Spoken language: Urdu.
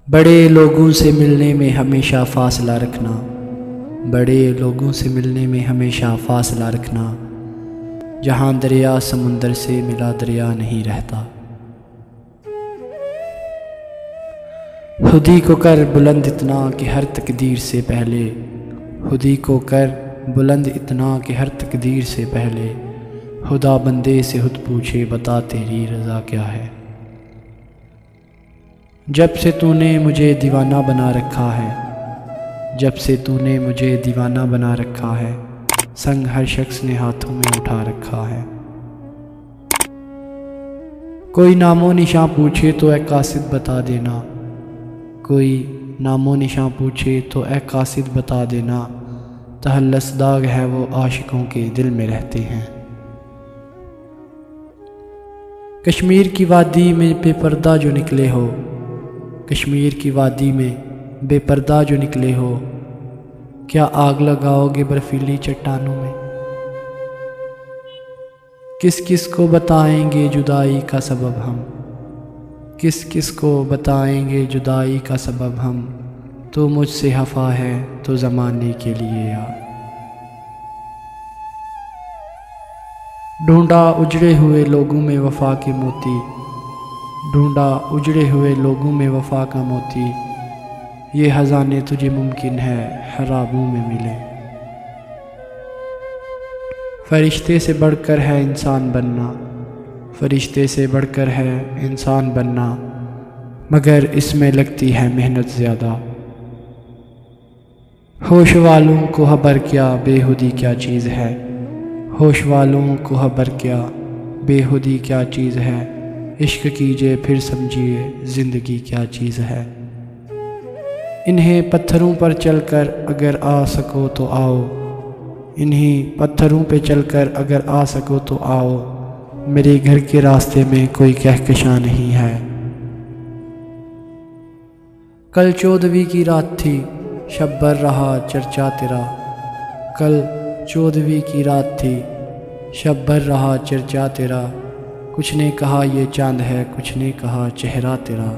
بڑے لوگوں سے ملنے میں ہمیشہ فاصلہ رکھنا، بڑے لوگوں سے ملنے میں ہمیشہ فاصلہ رکھنا، جہاں دریا سمندر سے ملا دریا نہیں رہتا۔ خودی کو کر بلند اتنا کہ ہر تقدیر سے پہلے، خودی کو کر بلند اتنا کہ ہر تقدیر سے پہلے، خدا بندے سے خود پوچھے بتا تیری رضا کیا ہے۔ جب سے تو نے مجھے دیوانہ بنا رکھا ہے، جب سے تو نے مجھے دیوانہ بنا رکھا ہے، سنگ ہر شخص نے ہاتھوں میں اٹھا رکھا ہے۔ کوئی نام و نشاں پوچھے تو اے قاصد بتا دینا، کوئی نام و نشاں پوچھے تو اے قاصد بتا دینا، تخلص داغ ہے وہ عاشقوں کے دل میں رہتے ہیں۔ کشمیر کی وادی میں بے پردہ جو نکلے ہو، کشمیر کی وادی میں بے پردہ جو نکلے ہو، کیا آگ لگاؤ گے برفیلی چٹانوں میں؟ کس کس کو بتائیں گے جدائی کا سبب ہم، کس کس کو بتائیں گے جدائی کا سبب ہم، تو مجھ سے خفا ہے تو زمانے کے لیے یار۔ ڈھونڈا اجڑے ہوئے لوگوں میں وفا کے موتی، ڈھونڈا اجڑے ہوئے لوگوں میں وفا کا موتی، یہ خزانے تجھے ممکن ہے خرابوں میں ملے۔ فرشتے سے بڑھ کر ہے انسان بننا، فرشتے سے بڑھ کر ہے انسان بننا، مگر اس میں لگتی ہے محنت زیادہ۔ ہوش والوں کو خبر کیا بے خودی کیا چیز ہے، ہوش والوں کو خبر کیا بے خودی کیا چیز ہے، عشق کیجئے پھر سمجھیے زندگی کیا چیز ہے۔ انہیں پتھروں پر چل کر اگر آ سکو تو آؤ، انہیں پتھروں پہ چل کر اگر آ سکو تو آؤ، میرے گھر کے راستے میں کوئی کہکشاں نہیں ہے۔ کل 14ویں کی رات تھی شب بھر رہا چرچا تیرا، کل 14ویں کی رات تھی شب بھر رہا چرچا تیرا، کچھ نے کہا یہ چاند ہے کچھ نے کہا چہرہ تیرا۔